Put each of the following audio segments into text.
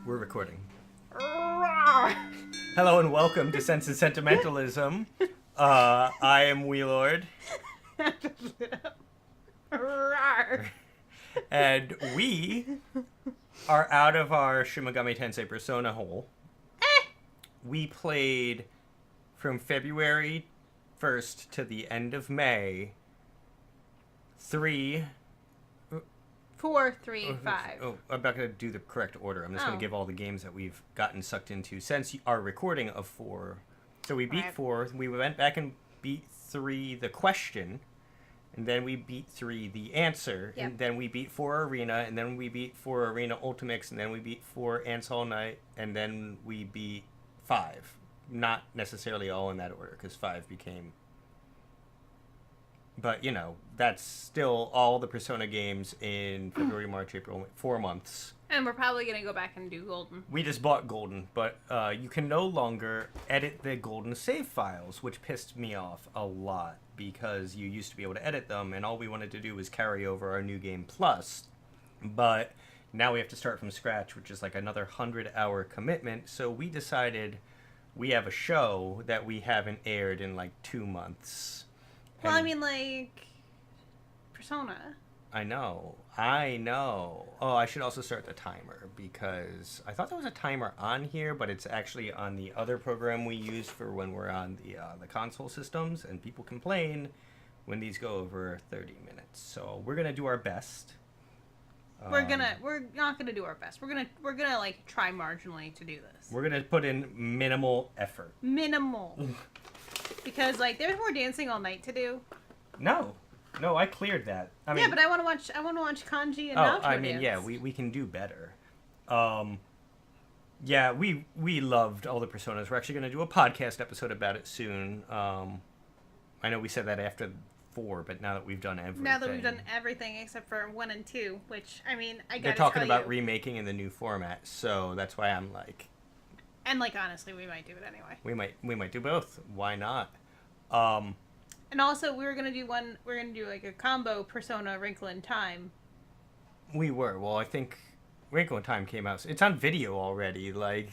We're recording. Hello and welcome to Sense and Sentimentalism. I am Wheelord. And we are out of our Shimigami Tensei Persona hole. We played from February 1st to the end of May 4, 3, 5. Oh, I'm not going to do the correct order. I'm just going to give all the games that we've gotten sucked into since our recording of 4. So we beat 4. We went back and beat 3, the question. And then we beat 3, the answer. Yep. And then we beat 4, arena. And then we beat 4, arena ultimix. And then we beat 4, ants all night. And then we beat 5. Not necessarily all in that order, because 5 became... But, you know, that's still all the Persona games in February, March, April, 4 months. And we're probably going to go back and do Golden. We just bought Golden, but you can no longer edit the Golden save files, which pissed me off a lot, because you used to be able to edit them, and all we wanted to do was carry over our New Game Plus. But now we have to start from scratch, which is like another 100-hour commitment, so we decided we have a show that we haven't aired in like 2 months. Well, I mean, like, Persona. I know. Oh, I should also start the timer, because I thought there was a timer on here, but it's actually on the other program we use for when we're on the console systems, and people complain when these go over 30 minutes. So we're gonna do our best. We're not gonna do our best. We're gonna like try marginally to do this. We're gonna put in minimal effort. Minimal. Because like there's more dancing all night to do. No, I cleared that. I mean, yeah, but I want to watch Kanji and Naoto dance. Yeah, we can do better. Yeah, we loved all the Personas. We're actually going to do a podcast episode about it soon. I know we said that after 4, but now that we've done everything. Now that we've done everything except for 1 and 2, which I mean, they're talking about remaking in the new format, so that's why I'm like. And like honestly, we might do it anyway. We might do both. Why not? And also, we're gonna do like a combo Persona Wrinkle in Time. We were. Well, I think Wrinkle in Time came out. It's on video already. Like,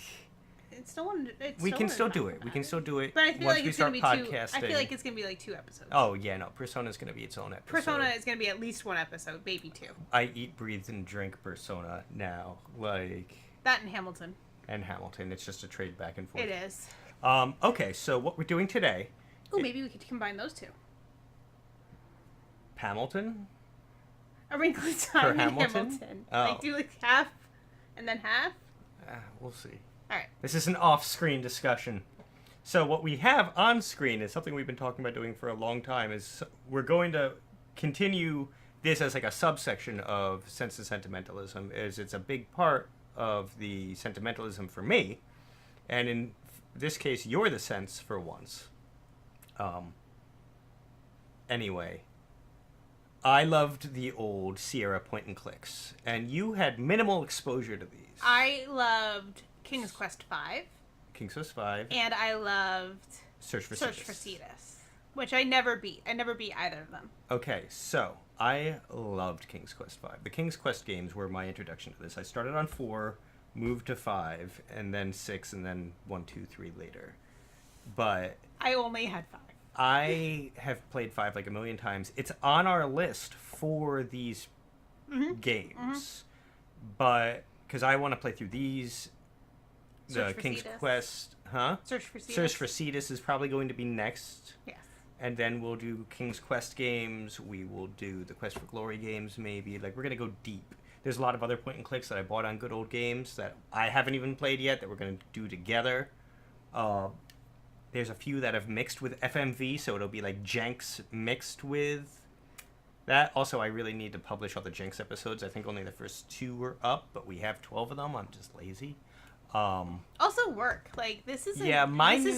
we can still do it. We can still do it. But I feel once like we it's start gonna be podcasting. I feel like it's gonna be like 2 episodes. Oh yeah, no. Persona's gonna be its own episode. Persona is gonna be at least 1 episode, maybe 2. I eat, breathe, and drink Persona now. Like that and Hamilton. It's just a trade back and forth. It is. Okay, so what we're doing today... Oh, maybe we could combine those 2. Hamilton? A Wrinkle in Time and Hamilton? Hamilton. Oh. Like, do like half, and then half? We'll see. Alright. This is an off-screen discussion. So what we have on screen is something we've been talking about doing for a long time, is we're going to continue this as like a subsection of Sense and Sentimentalism, is it's a big part of the sentimentalism for me, and in this case you're the sense for once. Anyway, I loved the old Sierra point and clicks, and you had minimal exposure to these. I loved King's Quest V. And I loved Search for Cetus, which I never beat. I never beat either of them. Okay, so I loved King's Quest V. The King's Quest games were my introduction to this. I started on 4, moved to 5, and then 6, and then 1, 2, 3 later. But I only had 5. I have played 5 like a million times. It's on our list for these games. But because I want to play through these, the King's Quest, Search for Cetus is probably going to be next. Yes. And then we'll do King's Quest games. We will do the Quest for Glory games, maybe. Like, we're going to go deep. There's a lot of other point and clicks that I bought on Good Old Games that I haven't even played yet that we're going to do together. There's a few that have mixed with FMV, so it'll be like Jenks mixed with that. Also, I really need to publish all the Jenks episodes. I think only the first 2 are up, but we have 12 of them. I'm just lazy. Also work. Like, this is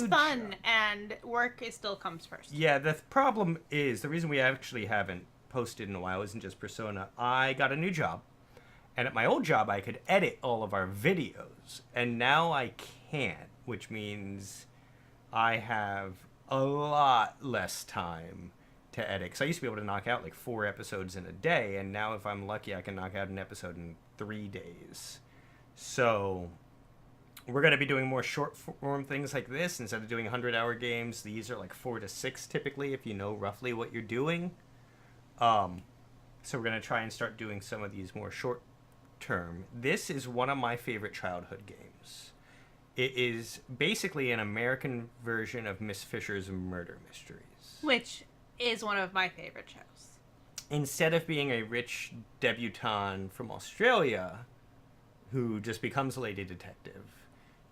fun, and work still comes first. Yeah, the problem is, the reason we actually haven't posted in a while isn't just Persona. I got a new job, and at my old job I could edit all of our videos, and now I can't, which means I have a lot less time to to edit. Because I used to be able to knock out like 4 episodes in a day, and now if I'm lucky, I can knock out an episode in 3 days. So we're going to be doing more short-form things like this. Instead of doing 100-hour games, these are like 4 to 6 typically, if you know roughly what you're doing. So we're going to try and start doing some of these more short-term. This is one of my favorite childhood games. It is basically an American version of Miss Fisher's Murder Mysteries. Which is one of my favorite shows. Instead of being a rich debutante from Australia who just becomes a lady detective,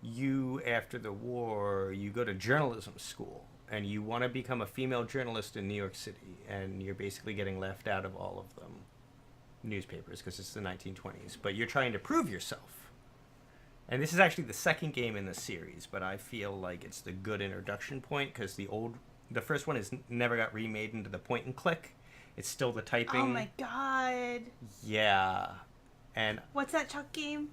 you, after the war, you go to journalism school, and you want to become a female journalist in New York City, and you're basically getting left out of all of them newspapers because it's the 1920s, but you're trying to prove yourself. And this is actually the second game in the series, but I feel like it's the good introduction point because the first one never got remade into the point and click. It's still the typing. Oh my god. Yeah. And what's that Chuck game?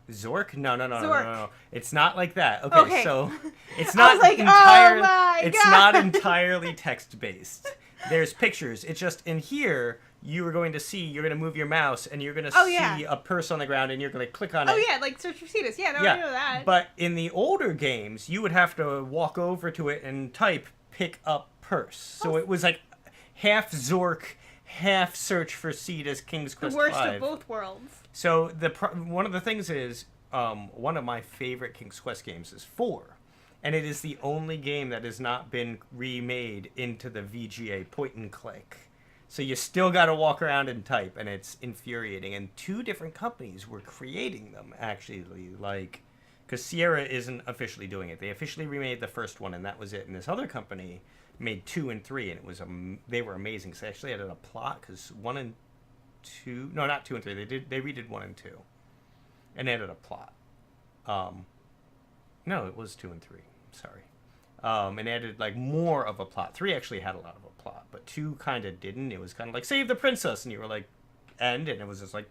Zork? No. Zork. No. It's not like that. Okay. So it's I not was like, entirely. oh my it's God. not entirely text based. There's pictures. It's just in here. You're going to move your mouse, and you're going to see a purse on the ground, and you're going to click on it. Oh, yeah, like Search for Cetus. Yeah, I know that. But in the older games, you would have to walk over to it and type, pick up purse. So it was like half Zork, half Search for Cetus, King's Quest V. The worst of both worlds. So one of the things is, one of my favorite King's Quest games is 4. And it is the only game that has not been remade into the VGA point and click. So you still got to walk around and type, and it's infuriating. And 2 different companies were creating them, actually. Like, because Sierra isn't officially doing it. They officially remade the first one, and that was it. And this other company made 2 and 3, and it was they were amazing. So they actually added a plot, because 1 and 2... No, not 2 and 3. They redid 1 and 2. And added a plot. No, it was 2 and 3. Sorry. And added, like, more of a plot. 3 actually had a lot of a plot, but 2 kind of didn't. It was kind of like, save the princess, and you were like, and it was just like,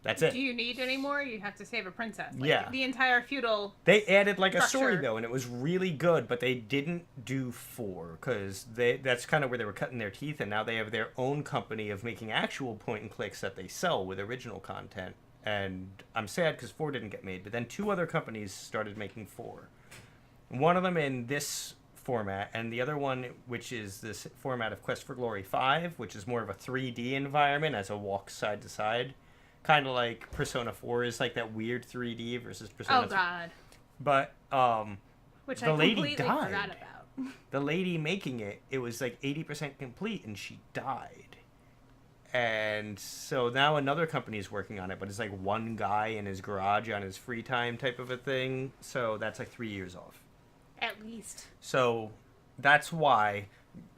that's it. Do you need any more? You have to save a princess. Like, yeah. The entire feudal They added, like, structure. a story, though, and it was really good, but they didn't do 4, because that's kind of where they were cutting their teeth, and now they have their own company of making actual point-and-clicks that they sell with original content, and I'm sad because 4 didn't get made, but then 2 other companies started making 4. One of them in this format, and the other one, which is this format of Quest for Glory 5, which is more of a 3D environment as a walk side to side. Kind of like Persona 4 is like that weird 3D versus Persona 3. Oh, God. But, which the I lady completely died. forgot about. The lady making it was like 80% complete, and she died. And so now another company's working on it, but it's like one guy in his garage on his free time type of a thing. So that's like 3 years off. At least. So that's why,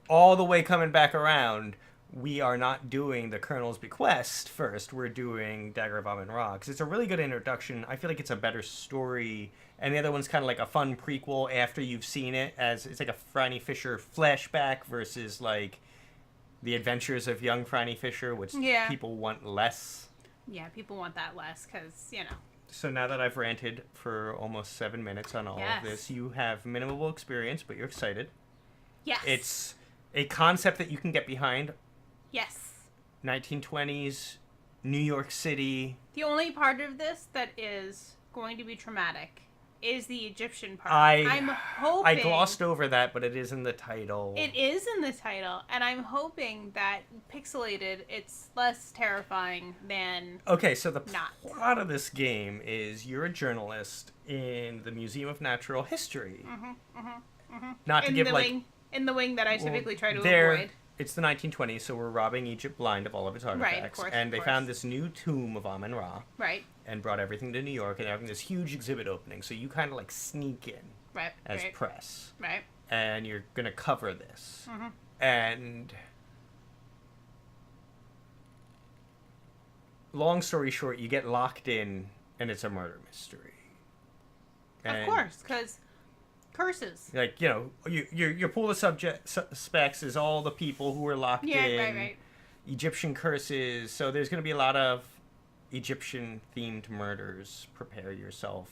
all the way coming back around, we are not doing the Colonel's Bequest first. We're doing Dagger of Amon because it's a really good introduction. I feel like it's a better story. And the other one's kind of like a fun prequel after you've seen it. As it's like a Franny Fisher flashback versus like the adventures of young Franny Fisher, which people want less. Yeah, people want that less because, you know. So now that I've ranted for almost 7 minutes on all of this, you have minimal experience, but you're excited. Yes. It's a concept that you can get behind. Yes. 1920s, New York City. The only part of this that is going to be traumatic is the Egyptian part. I'm hoping... I glossed over that, but it is in the title. It is in the title, and I'm hoping that pixelated, it's less terrifying than Okay, so the plot of this game is you're a journalist in the Museum of Natural History. Not to give, like... In the wing that I typically try to avoid. It's the 1920s, so we're robbing Egypt blind of all of its artifacts. Right, of course, and they found this new tomb of Amun-Ra. Right. And brought everything to New York, and they're having this huge exhibit opening. So you kind of like sneak in as press. Right. And you're going to cover this. And long story short, you get locked in, and it's a murder mystery. And, of course, because... curses. Like, you know, your pool of suspects is all the people who were locked in. Right. Egyptian curses. So there's going to be a lot of Egyptian-themed murders. Prepare yourself.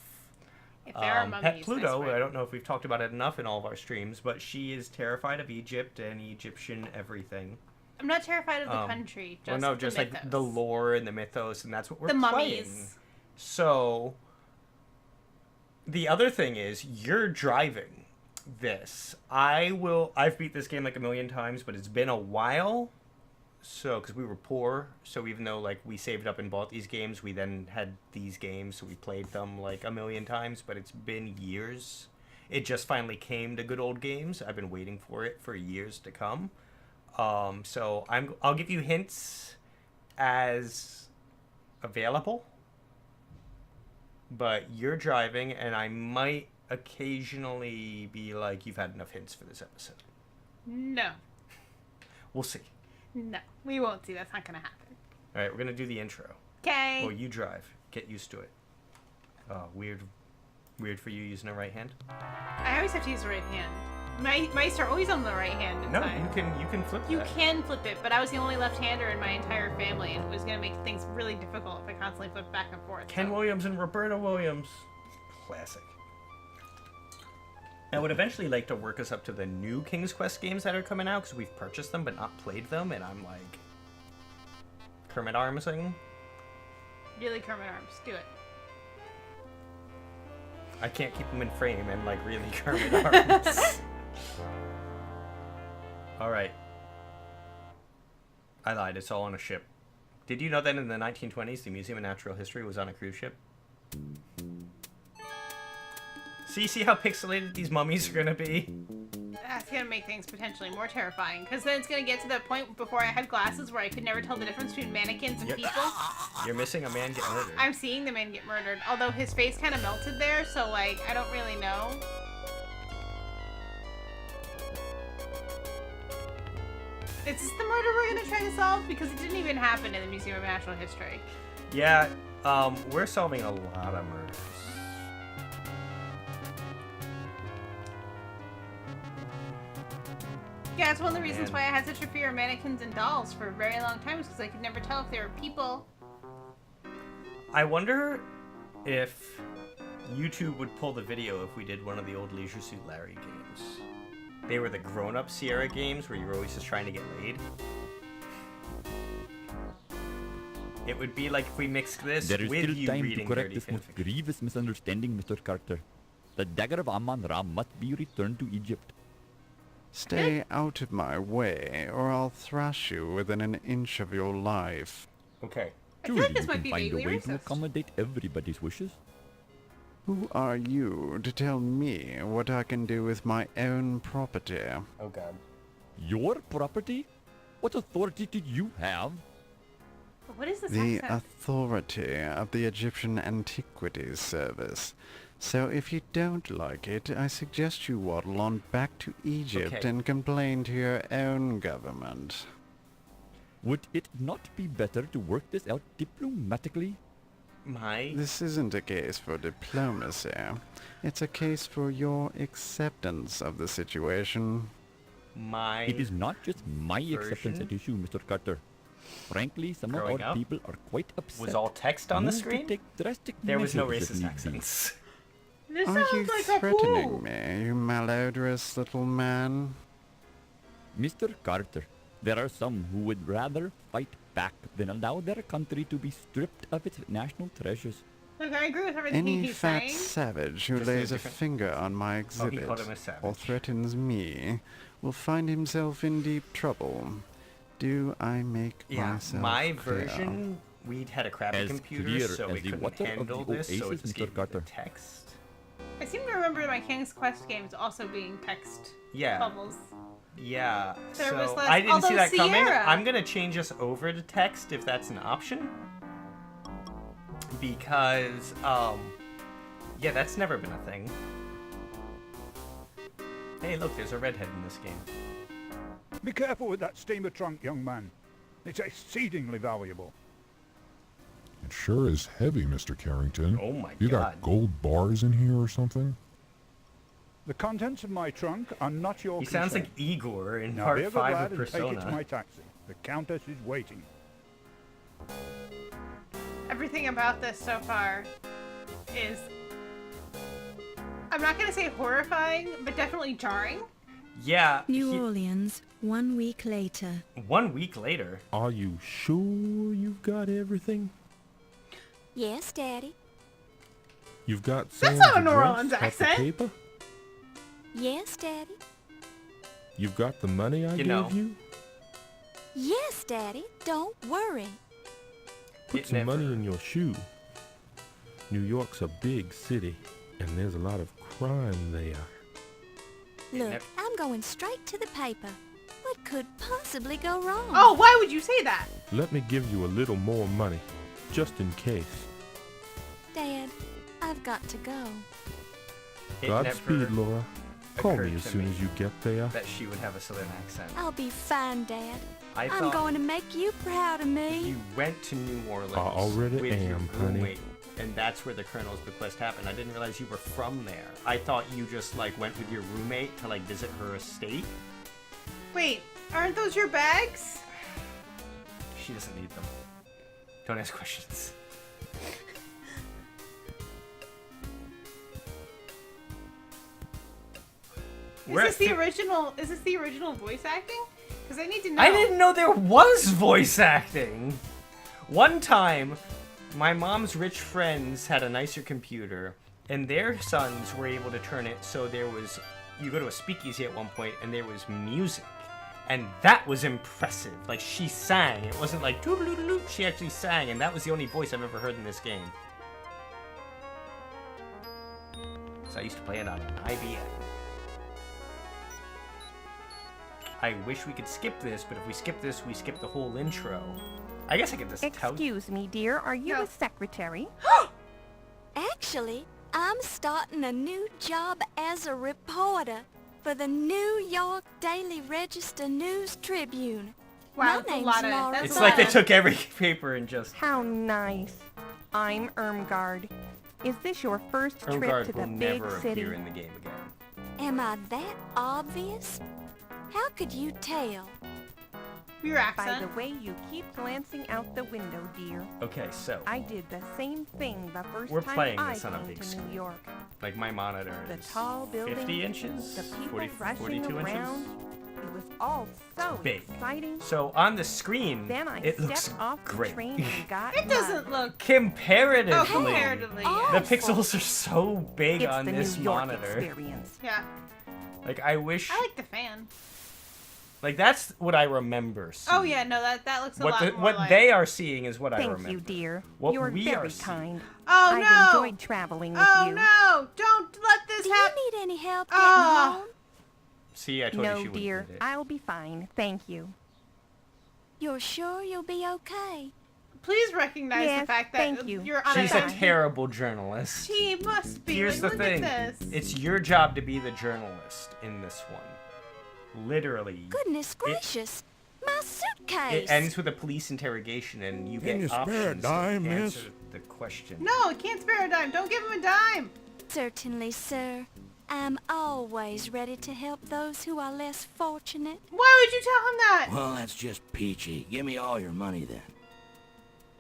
If there are mummies, Petpluto, swear. I don't know if we've talked about it enough in all of our streams, but she is terrified of Egypt and Egyptian everything. I'm not terrified of the country. Just well, no, the just mythos. like the lore and the mythos, and that's what we're the playing. mummies. So, the other thing is, you're driving this. I've beat this game like a million times, but it's been a while. So, because we were poor, so even though like we saved up and bought these games, we then had these games, so we played them like a million times. But it's been years. It just finally came to good old games. I've been waiting for it for years to come. So I'll give you hints as available. But you're driving, and I might occasionally be like, you've had enough hints for this episode. No. We'll see. No. We won't see. That's not going to happen. All right, we're going to do the intro. Okay. Well, you drive. Get used to it. Weird for you using a right hand? I always have to use the right hand. My mice are always on the right hand in No, time. you can flip You that. can flip it, but I was the only left-hander in my entire family, and it was going to make things really difficult if I constantly flipped back and forth. Ken Williams and Roberta Williams. Classic. I would eventually like to work us up to the new King's Quest games that are coming out, because we've purchased them but not played them, and I'm like... Kermit Armsing. Really, Kermit Arms. Do it. I can't keep them in frame and like really Kermit Arms. Alright. I lied, it's all on a ship. Did you know that in the 1920s, the Museum of Natural History was on a cruise ship? See how pixelated these mummies are gonna be? That's going to make things potentially more terrifying, because then it's going to get to the point before I had glasses where I could never tell the difference between mannequins and people. You're missing a man get murdered. I'm seeing the man get murdered, although his face kind of melted there, so, like, I don't really know. Is this the murder we're going to try to solve? Because it didn't even happen in the Museum of Natural History. Yeah, we're solving a lot of murders. Yeah, it's one of the reasons why I had such a fear of mannequins and dolls for a very long time, is because I could never tell if they were people. I wonder if YouTube would pull the video if we did one of the old Leisure Suit Larry games. They were the grown-up Sierra games where you were always just trying to get laid. It would be like if we mixed this There is with still you time to reading correct dirty this most fanfiction. grievous misunderstanding, Mr. Carter. The Dagger of Amon must be returned to Egypt. Stay out of my way, or I'll thrash you within an inch of your life. Okay. I feel Surely like this you might can be find a vaguely way to racist. accommodate everybody's wishes. Who are you to tell me what I can do with my own property? Oh god. Your property? What authority did you have? What is this The accent? authority of the Egyptian Antiquities Service. So if you don't like it, I suggest you waddle on back to Egypt Okay. and complain to your own government. Would it not be better to work this out diplomatically? This isn't a case for diplomacy. It's a case for your acceptance of the situation. It is not just my acceptance at issue, Mr. Carter. Frankly, some of Growing our up, people are quite upset. was all text on the Moved to screen? take drastic There was no measures if racist need be. accents. This Are sounds you like a threatening fool. me, you malodorous little man? Mr. Carter, there are some who would rather fight back than allow their country to be stripped of its national treasures. Look, I agree with everything Any he's fat saying. savage who Just a lays a different- finger on my Oh, he exhibit called him a or savage. threatens me will find himself in deep trouble. Do I make Yeah, myself my clear? version, we'd had a crappy As computer, clear so as we the couldn't water of handle the this, so it oasis, just Mr. gave me the Carter. text. I seem to remember my King's Quest games also being text Yeah. bubbles. Yeah, There so was less- I didn't see although that coming. Sierra- I'm gonna change us over to text if that's an option. Because, yeah, that's never been a thing. Hey, look, there's a redhead in this game. Be careful with that steamer trunk, young man. It's exceedingly valuable. It sure is heavy, Mr. Carrington. Oh my You god. got gold bars in here or something? The contents of my trunk are not your He concern. sounds like Igor in Now part be a good 5 lad of and take it to Persona. my taxi. The Countess is waiting. Everything about this so far is I'm not gonna say horrifying, but definitely jarring. Yeah. New Orleans, 1 week later. 1 week later. Are you sure you've got everything? Yes, Daddy. You've got That's Sam's not a New address Orleans off the accent. paper? Yes, Daddy. You've got the money I You know. gave you? Yes, Daddy. Don't worry. Put It some never- money in your shoe. New York's a big city, and there's a lot of crime there. Look, never- I'm going straight to the paper. What could possibly go wrong? Oh, why would you say that? Let me give you a little more money, just in case. Dad, I've got to go. It Godspeed, never Laura. Call occurred me as to soon me as you get there. that she would have a southern accent. I'll be fine, Dad. I I'm thought going to make you proud of me. you went to New Orleans I already with your am, honey. roommate, and that's where the Colonel's bequest happened. I didn't realize you were from there. I thought you just like went with your roommate to like visit her estate. Wait, aren't those your bags? She doesn't need them. Don't ask questions. Is this the original? Is this the original voice acting? Because I need to know. I didn't know there was voice acting. One time, my mom's rich friends had a nicer computer, and their sons were able to turn it so there was. You go to a speakeasy at one point, and there was music, and that was impressive. Like she sang. It wasn't like doo-doo-doo-doo. She actually sang, and that was the only voice I've ever heard in this game. So I used to play it on an IBM. I wish we could skip this, but if we skip this, we skip the whole intro. I guess I could just tell. Excuse me, dear. Are you No. a secretary? Actually, I'm starting a new job as a reporter for the New York Daily Register News Tribune. Wow, My that's a name's lot of. Laura. That's It's a like lot they of- took every paper and just. How nice. I'm Irmgard. Is this your first trip Irmgard to the will big never city? appear in the game again. Am I that obvious? How could you tell? Your By accent. the way you keep glancing out the window, dear. Okay, so I did the same thing the first We're time playing I this on a came big to screen. New York. like my monitor The is tall buildings, 50 inches, the people 40, rushing 42 around. inches. It was all so big. exciting. So on the screen, Then I it looks stepped off the great. train and got It doesn't look. Comparatively, Oh, comparatively, yeah. the pixels are so big It's on the this New York monitor. experience. Yeah. Like I wish, I like the fan. like that's what I remember. Seeing. Oh yeah, no, that looks a What lot more what like. they are seeing is what I Thank remember. you, dear. What You're we very are seeing- kind. Oh I've no! enjoyed traveling with Oh you. no! Don't let this Do you happen. need any help getting Ah. home? See, I told you No, she wouldn't dear. need it. I'll be fine. Thank you. You're sure you'll be okay? Please recognize the Yes, fact that thank you. you're on She's a a terrible journalist. She must be. Here's like, the look thing. At this. It's your job to be the journalist in this one. Literally. Goodness gracious, my suitcase! It ends with a police interrogation, and you Can get you spare a options dime, to miss? answer the question. No, it can't spare a dime. Don't give him a dime. Certainly, sir. I'm always ready to help those who are less fortunate. Why would you tell him that? Well, that's just peachy. Give me all your money then.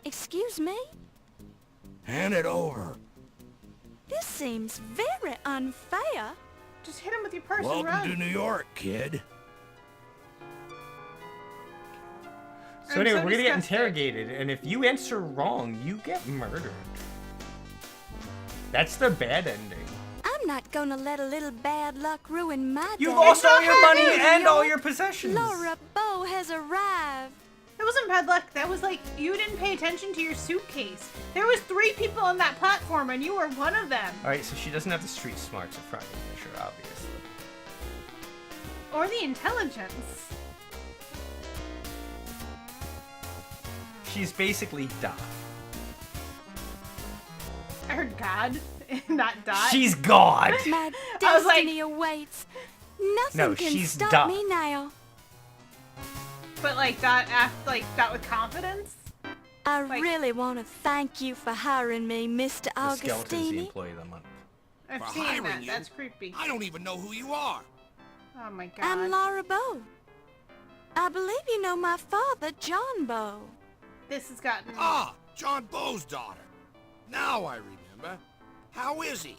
Excuse me? Hand it over. This seems very unfair. Just hit him with your purse and Welcome run. to New York, kid. So I'm anyway, so we're gonna get disgusted. interrogated, and if you answer wrong, you get murdered. That's the bad ending. I'm not gonna let a little bad luck ruin my You day. lost all not your bad money news, and all York. your possessions. Laura Bow has arrived. That wasn't bad luck. That was like you didn't pay attention to your suitcase. There was 3 people on that platform, and you were one of them. All right, so she doesn't have the street smarts in front of her, obviously. Or the intelligence. She's basically Dot. I heard God, not Dot. She's God. My I was like- destiny awaits. Nothing No, can she's stop Dot. me now. But like Dot, like Dot with confidence. I Like- really want to thank you for hiring me, Mr. The skeleton's the Augustini. employee of the month. I've For seen hiring that. you? That's creepy. I don't even know who you are. Oh my God. I'm Laura Bow. I believe you know my father, John Bow. This has gotten. Ah, John Bow's daughter. Now I remember. How is he?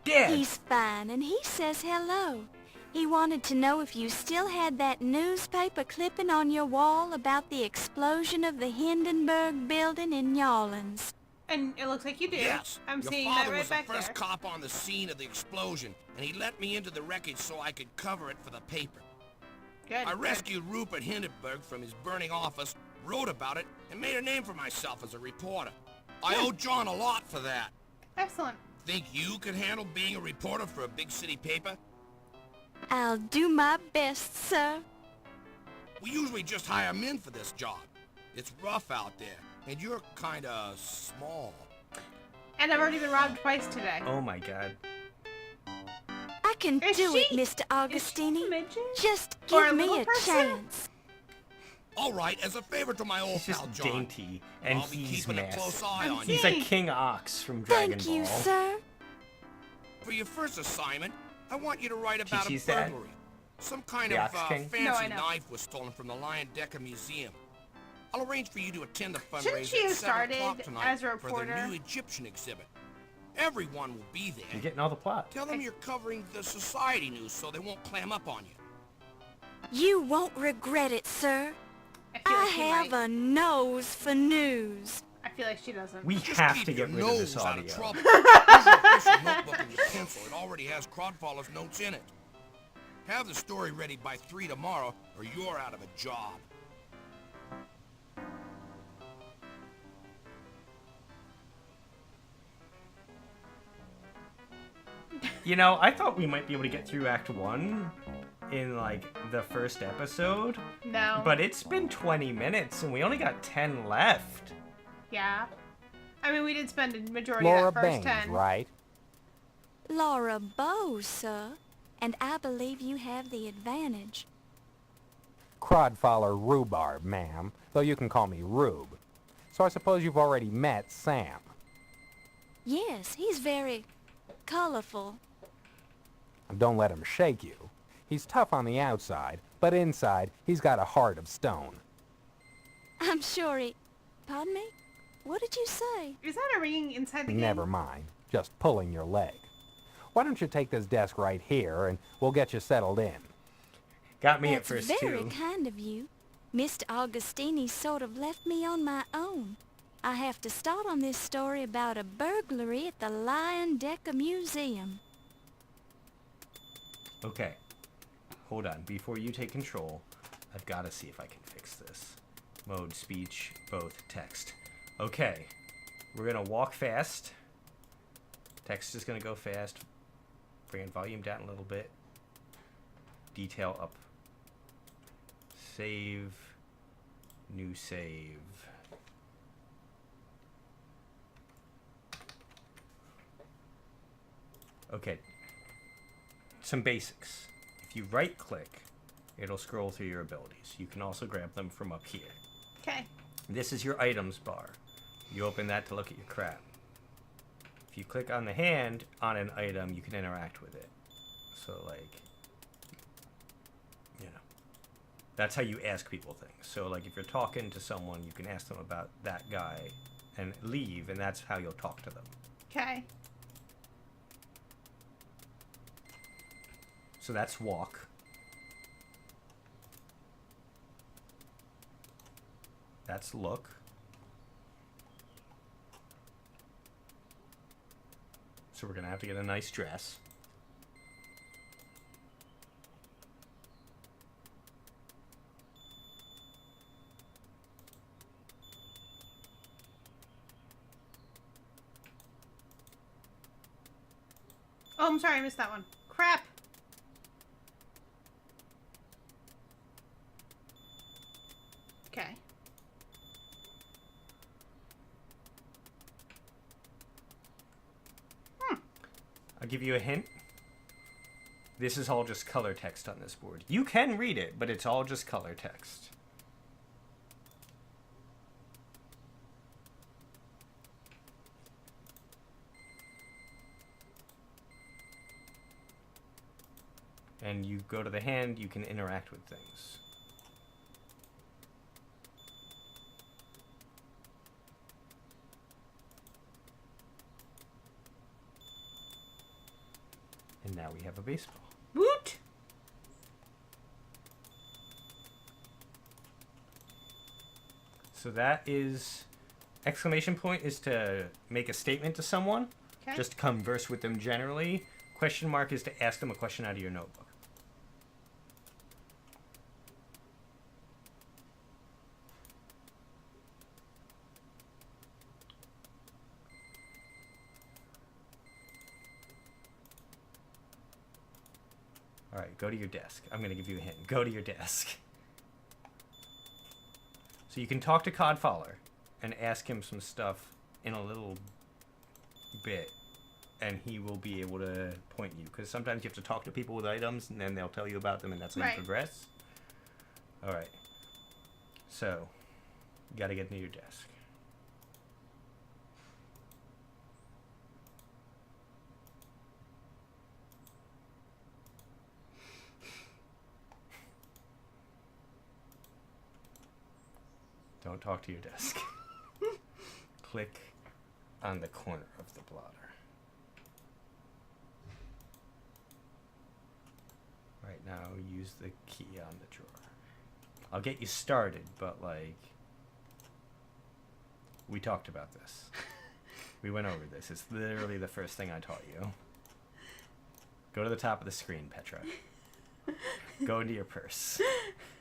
Dad! He's fine, and he says hello. He wanted to know if you still had that newspaper clipping on your wall about the explosion of the Hindenburg building in New Orleans. And it looks like you do. Yes. I'm Your seeing father that right was the back first there. cop on the scene of the explosion, and he let me into the wreckage so I could cover it for the paper. Good. I good. rescued Rupert Hindenburg from his burning office, wrote about it, and made a name for myself as a reporter. I owe John a lot for that. Excellent. Think you could handle being a reporter for a big city paper? I'll do my best, sir. We usually just hire men for this job. It's rough out there, and you're kinda small. And I've already been robbed twice today. Oh my god. I can Is do it, she- Mr. Is she Augustini. a midget? Just Or give a me little a person? chance. All right, as a favor to my old He's pal just John. dainty, and I'll be he's keeping a massive. close eye I'm on you. He's like King Ox from Dragon Thank Ball. you, sir. For your first assignment, I want you to write about Chi-Chi's a dad? burglary. Some kind The of Ox King? fancy No, I know. knife was stolen from the Lion Decker Museum. I'll arrange for you to attend the Shouldn't fundraiser she have at 7 o'clock started tonight as a for the reporter? new Egyptian exhibit. Everyone will be there. You're getting all the plot. Tell them you're covering the society news so they won't clam up on you. You won't regret it, sir. I feel I like she have might. a nose for news. I feel like she doesn't. We Just have keep to your get rid of this nose out of audio. trouble. Use your official notebook and your pencil. It already has Crodfaller's notes in it. Have the story ready by 3 tomorrow, or you're out of a job. You know, I thought we might be able to get through Act 1 in, like, the first episode. No. But it's been 20 minutes, and we only got 10 left. Yeah. I mean, we did spend a majority Laura of that first Baines, 10. right? Laura Bowes, sir. And I believe you have the advantage. Crodfaller Rhubarb, ma'am, though you can call me Rube. So I suppose you've already met Sam. Yes, he's very colorful. Don't let him shake you. He's tough on the outside, but inside, he's got a heart of stone. I'm sure he... Pardon me? What did you say? Is that a ringing inside the game? Never mind. Just pulling your leg. Why don't you take this desk right here, and we'll get you settled in. Got me That's at first, very too. kind of you. Mr. Augustini sort of left me on my own. I have to start on this story about a burglary at the Lion Decker Museum. Okay. Hold on. Before you take control, I've got to see if I can fix this. Mode, speech, both, text. Okay. We're going to walk fast. Text is going to go fast. Bring volume down a little bit. Detail up. Save. New save. Okay. Some basics. If you right click, it'll scroll through your abilities. You can also grab them from up here. Okay. This is your items bar. You open that to look at your crap. If you click on the hand on an item, you can interact with it. So, like, you know, that's how you ask people things. So, like, if you're talking to someone, you can ask them about that guy and leave, and that's how you'll talk to them. Okay. So that's walk. That's look. So we're gonna have to get a nice dress. Oh, I'm sorry, I missed that one. Crap. Okay. I'll give you a hint. This is all just color text on this board. You can read it, but it's all just color text. And you go to the hand, you can interact with things. And now we have a baseball. Woot! So that is... Exclamation point is to make a statement to someone. Okay. Just to converse with them generally. Question mark is to ask them a question out of your notebook. Alright, go to your desk. I'm going to give you a hint. Go to your desk. So you can talk to Codfaller and ask him some stuff in a little bit, and he will be able to point you. Because sometimes you have to talk to people with items, and then they'll tell you about them, and that's how you progress. Alright. So, you got to get near your desk. Don't talk to your desk. Click on the corner of the blotter. Right now, use the key on the drawer. I'll get you started, but like, we talked about this. We went over this. It's literally the first thing I taught you. Go to the top of the screen, Petra. Go into your purse.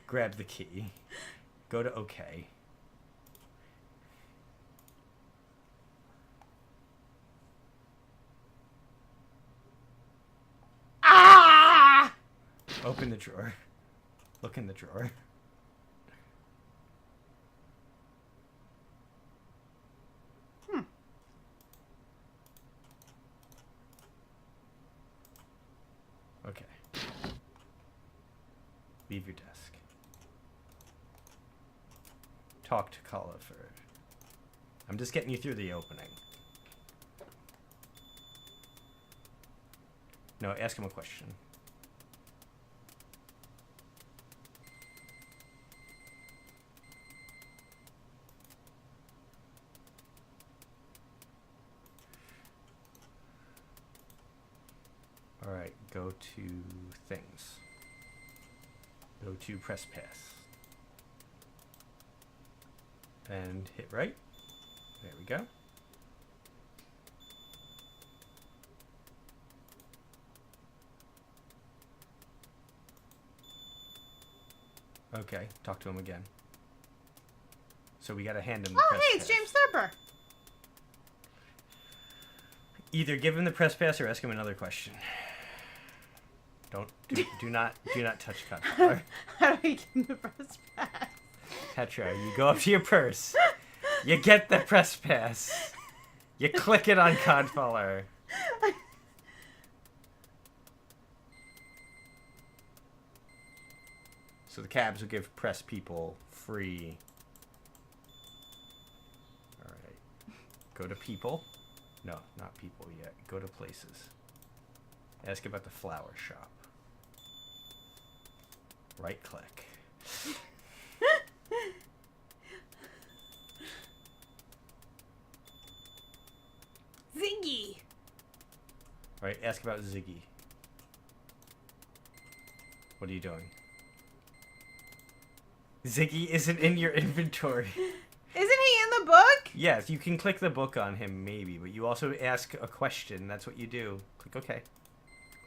Grab the key. Go to OK. Ah! Open the drawer. Look in the drawer. Okay. Leave your desk. Talk to Colliford. I'm just getting you through the opening. No, ask him a question. Alright, go to things. Go to press pass. And hit right. There we go. Okay, talk to him again. So we gotta hand him the Oh, press hey, it's pass. James Thurber. Either give him the press pass or ask him another question. Do not touch Codfaller. How do we get in the press pass? Petra, you go up to your purse. You get the press pass. You click it on Codfaller. So the cabs will give press people free. Alright. Go to people. No, not people yet. Go to places. Ask about the flower shop. Right click. Ziggy. Alright, ask about Ziggy. What are you doing? Ziggy isn't in your inventory. Isn't he in the book? Yes, you can click the book on him, maybe, but you also ask a question. That's what you do. Click OK.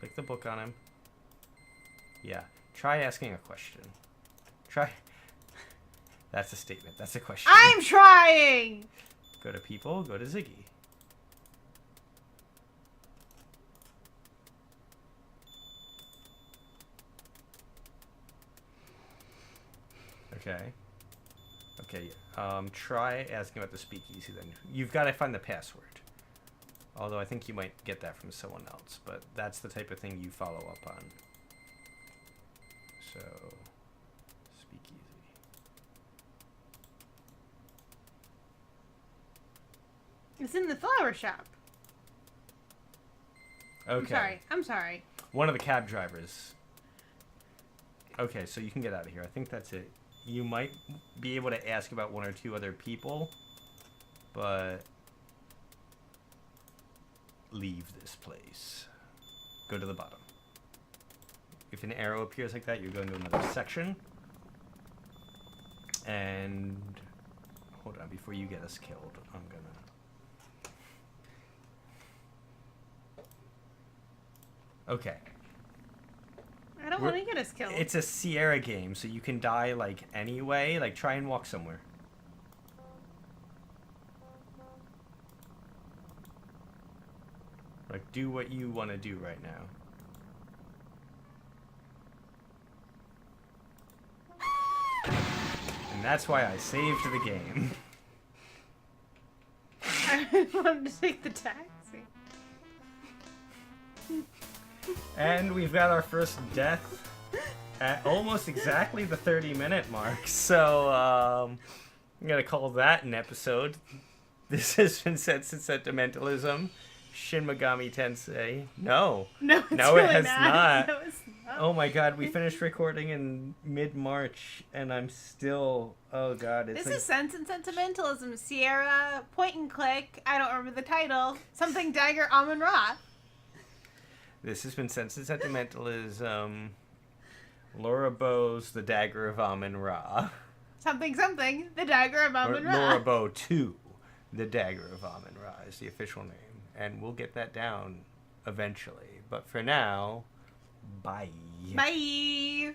Click the book on him. Yeah. Try asking a question. Try. That's a statement. That's a question. I'm trying! Go to people. Go to Ziggy. Okay. Okay, try asking about the speakeasy then. You've got to find the password. Although I think you might get that from someone else, but that's the type of thing you follow up on. So, speakeasy. It's in the flower shop. Okay. I'm sorry. One of the cab drivers. Okay, so you can get out of here. I think that's it. You might be able to ask about one or two other people, but leave this place. go to the bottom. If an arrow appears like that, you're going to another section. And hold on, before you get us killed, I'm gonna... Okay. I don't want to get us killed. It's a Sierra game, so you can die, like, anyway. Like, try and walk somewhere. Like, do what you want to do right now. And that's why I saved the game. I wanted to take the taxi. And we've got our first death at almost exactly the 30-minute mark. So, I'm going to call that an episode. This has been Sentimentalism. Shin Megami Tensei. No, it really has not. No, it's not. Oh my god, we finished recording in mid-March, and I'm still... Oh god, it's This like... is Sense and Sentimentalism. Sierra, point and click. I don't remember the title. Something Dagger Amon Ra. This has been Sense and Sentimentalism. Laura Bowes, The Dagger of Amon Ra. Something, the Dagger of Amon Ra. Laura Bow 2, The Dagger of Amon Ra is the official name. And we'll get that down eventually. But for now, bye. Bye.